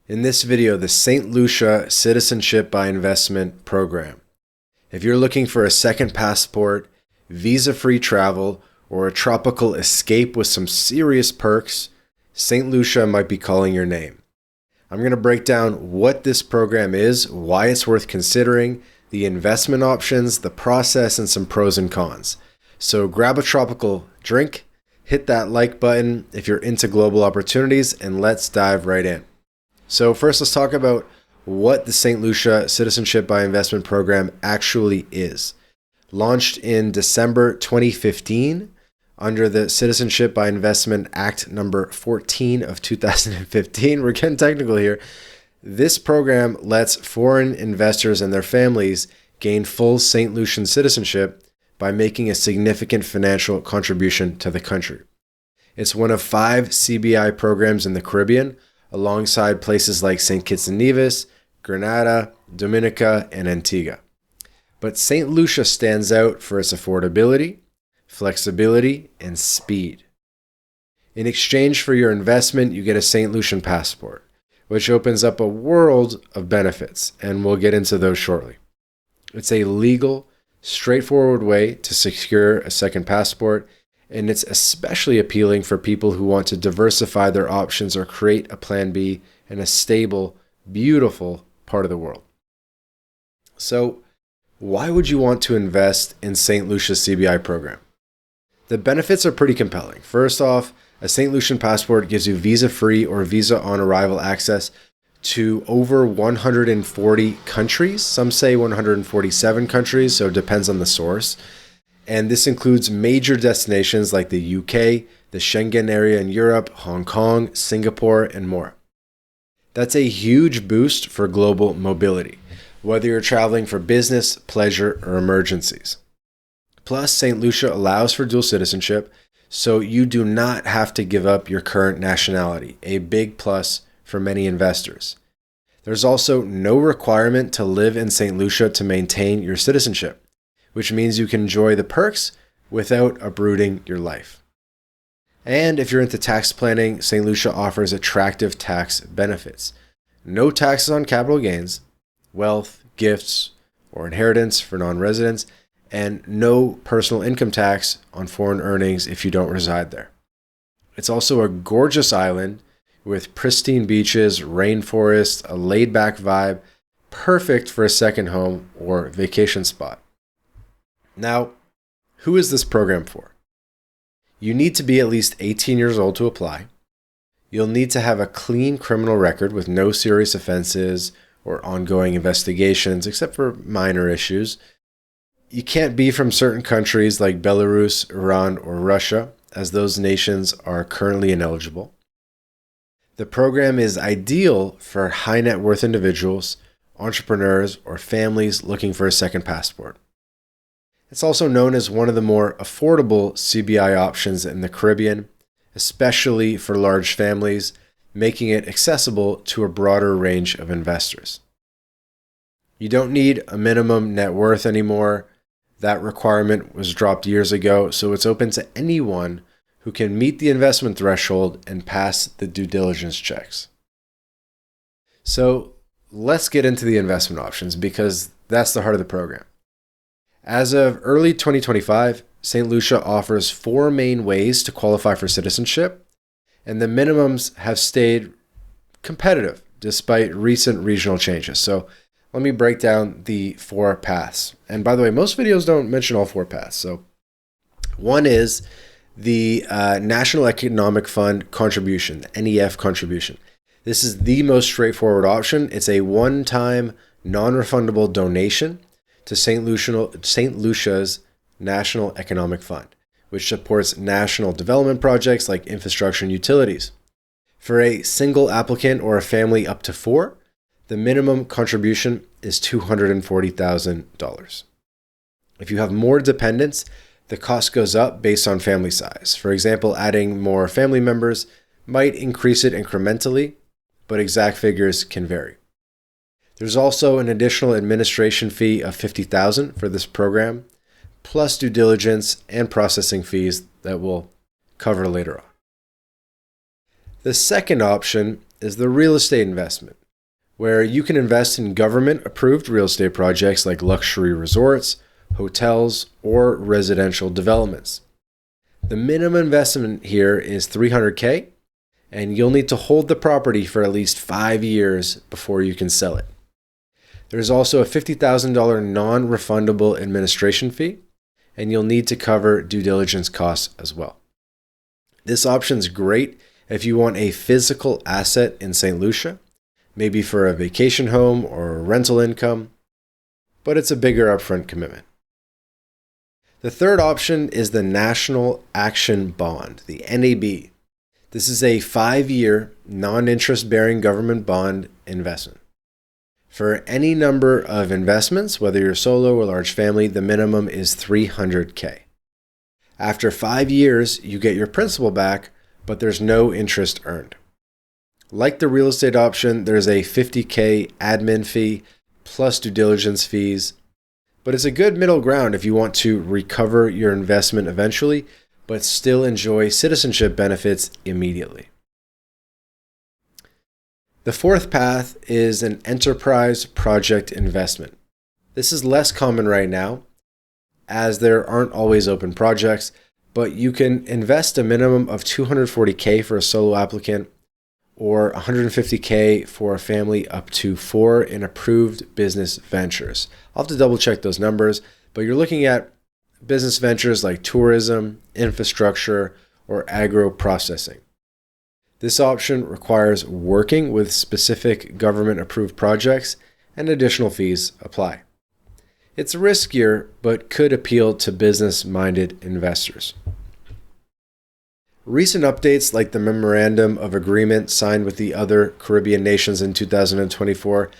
In this video, the St. Lucia Citizenship by Investment program. If you're looking for a second passport, visa-free travel, or a tropical escape with some serious perks, St. Lucia might be calling your name. I'm going to break down what this program is, why it's worth considering, the investment options, the process, and some pros and cons. So grab a tropical drink, hit that like button if you're into global opportunities, and let's dive right in. So first, let's talk about what the St. Lucia Citizenship by Investment program actually is. Launched in December 2015 under the Citizenship by Investment Act number 14 of 2015. We're getting technical here. This program lets foreign investors and their families gain full St. Lucian citizenship by making a significant financial contribution to the country. It's one of 5 CBI programs in the Caribbean, alongside places like St. Kitts and Nevis, Grenada, Dominica, and Antigua. But St. Lucia stands out for its affordability, flexibility, and speed. In exchange for your investment, you get a St. Lucian passport, which opens up a world of benefits, and we'll get into those shortly. It's a legal, straightforward way to secure a second passport, and it's especially appealing for people who want to diversify their options or create a plan B in a stable, beautiful part of the world. So, why would you want to invest in St. Lucia's CBI program? The benefits are pretty compelling. First off, a St. Lucian passport gives you visa-free or visa-on-arrival access to over 140 countries. Some say 147 countries, so it depends on the source. And this includes major destinations like the UK, the Schengen area in Europe, Hong Kong, Singapore, and more. That's a huge boost for global mobility, whether you're traveling for business, pleasure, or emergencies. Plus, St. Lucia allows for dual citizenship, so you do not have to give up your current nationality, a big plus for many investors. There's also no requirement to live in St. Lucia to maintain your citizenship, which means you can enjoy the perks without uprooting your life. And if you're into tax planning, St. Lucia offers attractive tax benefits. No taxes on capital gains, wealth, gifts, or inheritance for non-residents, and no personal income tax on foreign earnings if you don't reside there. It's also a gorgeous island with pristine beaches, rainforests, a laid-back vibe, perfect for a second home or vacation spot. Now, who is this program for? You need to be at least 18 years old to apply. You'll need to have a clean criminal record with no serious offenses or ongoing investigations, except for minor issues. You can't be from certain countries like Belarus, Iran, or Russia, as those nations are currently ineligible. The program is ideal for high net worth individuals, entrepreneurs, or families looking for a second passport. It's also known as one of the more affordable CBI options in the Caribbean, especially for large families, making it accessible to a broader range of investors. You don't need a minimum net worth anymore. That requirement was dropped years ago, so it's open to anyone who can meet the investment threshold and pass the due diligence checks. So let's get into the investment options because that's the heart of the program. As of early 2025, St. Lucia offers 4 main ways to qualify for citizenship, and the minimums have stayed competitive despite recent regional changes. So let me break down the 4 paths. And by the way, most videos don't mention all 4 paths. So one is the National Economic Fund contribution, the NEF contribution. This is the most straightforward option. It's a one-time non-refundable donation to St. Lucia's National Economic Fund, which supports national development projects like infrastructure and utilities. For a single applicant or a family up to 4, the minimum contribution is $240,000. If you have more dependents, the cost goes up based on family size. For example, adding more family members might increase it incrementally, but exact figures can vary. There's also an additional administration fee of $50,000 for this program, plus due diligence and processing fees that we'll cover later on. The second option is the real estate investment, where you can invest in government-approved real estate projects like luxury resorts, hotels, or residential developments. The minimum investment here is $300K, and you'll need to hold the property for at least 5 years before you can sell it. There's also a $50,000 non-refundable administration fee, and you'll need to cover due diligence costs as well. This option's great if you want a physical asset in St. Lucia, maybe for a vacation home or rental income, but it's a bigger upfront commitment. The third option is the National Action Bond, the NAB. This is a 5-year, non-interest-bearing government bond investment. For any number of investments, whether you're solo or large family, the minimum is $300K. After 5 years, you get your principal back, but there's no interest earned. Like the real estate option, there's a $50K admin fee plus due diligence fees, but it's a good middle ground if you want to recover your investment eventually, but still enjoy citizenship benefits immediately. The fourth path is an enterprise project investment. This is less common right now, as there aren't always open projects, but you can invest a minimum of $240K for a solo applicant or $150K for a family up to 4 in approved business ventures. I'll have to double check those numbers, but you're looking at business ventures like tourism, infrastructure, or agro-processing. This option requires working with specific government-approved projects, and additional fees apply. It's riskier, but could appeal to business-minded investors. Recent updates like the Memorandum of Agreement signed with the other Caribbean nations in 2024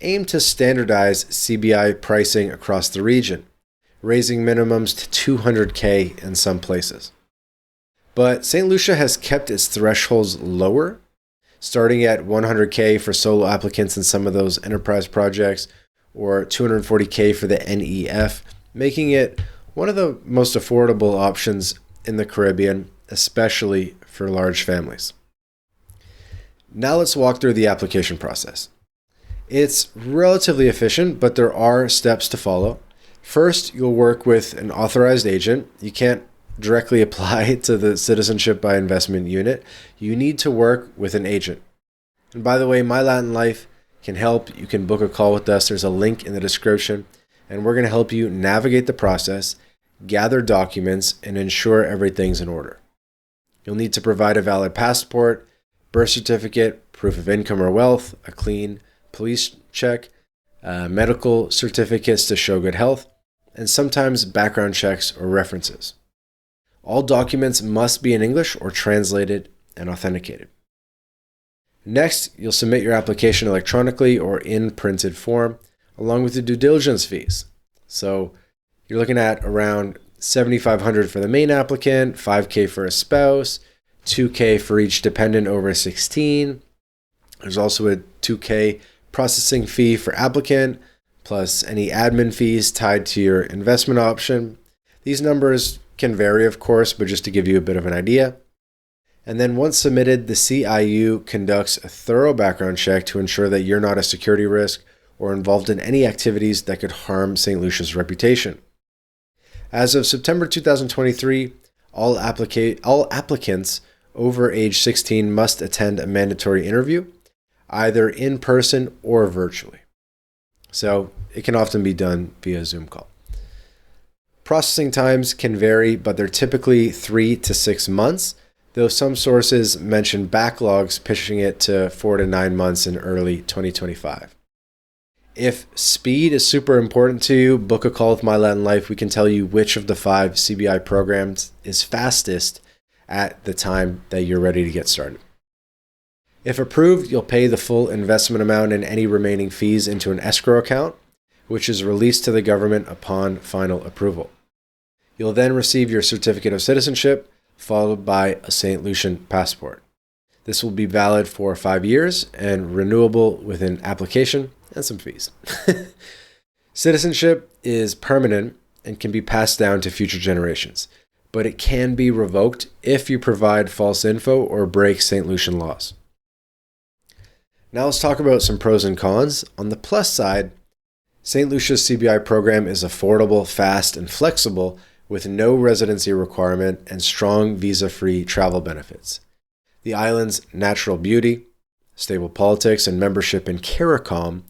aim to standardize CBI pricing across the region, raising minimums to $200K in some places. But St. Lucia has kept its thresholds lower, starting at $100K for solo applicants in some of those enterprise projects, or $240K for the NEF, making it one of the most affordable options in the Caribbean, especially for large families. Now let's walk through the application process. It's relatively efficient, but there are steps to follow. First, you'll work with an authorized agent. You can't directly apply to the Citizenship by Investment unit. You need to work with an agent. And by the way, My Latin Life can help. You can book a call with us. There's a link in the description, and we're going to help you navigate the process, gather documents, and ensure everything's in order. You'll need to provide a valid passport, birth certificate, proof of income or wealth, a clean police check, medical certificates to show good health, and sometimes background checks or references. All documents must be in English or translated and authenticated. Next, you'll submit your application electronically or in printed form, along with the due diligence fees. So you're looking at around $7,500 for the main applicant, $5K for a spouse, $2K for each dependent over 16. There's also a $2K processing fee for applicant, plus any admin fees tied to your investment option. These numbers can vary, of course, but just to give you a bit of an idea. And then once submitted, the CIU conducts a thorough background check to ensure that you're not a security risk or involved in any activities that could harm St. Lucia's reputation. As of September 2023, all applicants over age 16 must attend a mandatory interview, either in person or virtually. So it can often be done via Zoom call. Processing times can vary, but they're typically 3 to 6 months, though some sources mention backlogs pushing it to 4 to 9 months in early 2025. If speed is super important to you, book a call with My Latin Life. We can tell you which of the 5 CBI programs is fastest at the time that you're ready to get started. If approved, you'll pay the full investment amount and any remaining fees into an escrow account, which is released to the government upon final approval. You'll then receive your certificate of citizenship, followed by a St. Lucian passport. This will be valid for 5 years and renewable with an application and some fees. Citizenship is permanent and can be passed down to future generations, but it can be revoked if you provide false info or break St. Lucian laws. Now let's talk about some pros and cons. On the plus side, St. Lucia's CBI program is affordable, fast, and flexible with no residency requirement and strong visa-free travel benefits. The island's natural beauty, stable politics, and membership in CARICOM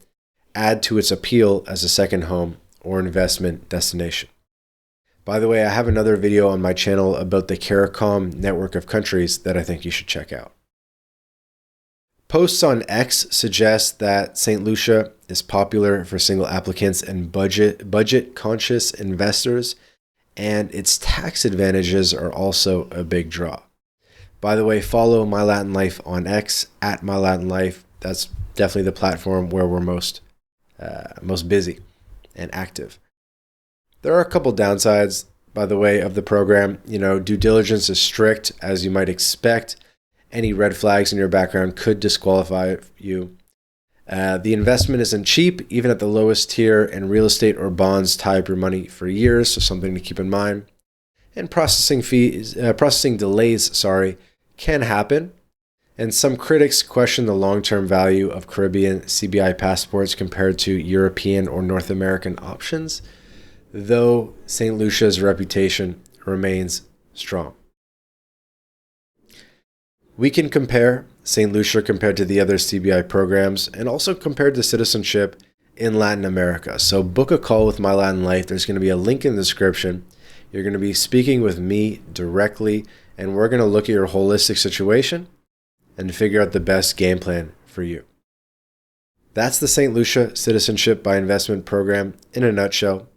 add to its appeal as a second home or investment destination. By the way, I have another video on my channel about the CARICOM network of countries that I think you should check out. Posts on X suggest that St. Lucia is popular for single applicants and budget-conscious investors, and its tax advantages are also a big draw. By the way, follow My Latin Life on X at My Latin Life. That's definitely the platform where we're most busy and active. There are a couple downsides, by the way, of the program. Due diligence is strict, as you might expect. Any red flags in your background could disqualify you. The investment isn't cheap, even at the lowest tier, and real estate or bonds tie up your money for years, so something to keep in mind. And processing delays, can happen. And some critics question the long-term value of Caribbean CBI passports compared to European or North American options, though St. Lucia's reputation remains strong. We can compare St. Lucia compared to the other CBI programs and also compared to citizenship in Latin America. So book a call with My Latin Life. There's going to be a link in the description. You're going to be speaking with me directly, and we're going to look at your holistic situation and figure out the best game plan for you. That's the St. Lucia Citizenship by Investment program in a nutshell.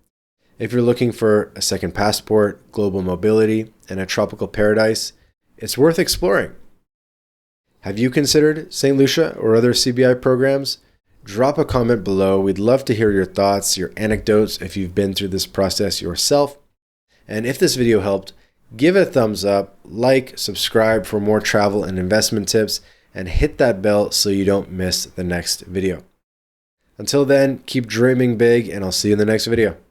If you're looking for a second passport, global mobility, and a tropical paradise, it's worth exploring. Have you considered St. Lucia or other CBI programs? Drop a comment below. We'd love to hear your thoughts, your anecdotes if you've been through this process yourself. And if this video helped, give it a thumbs up, like, subscribe for more travel and investment tips, and hit that bell so you don't miss the next video. Until then, keep dreaming big, and I'll see you in the next video.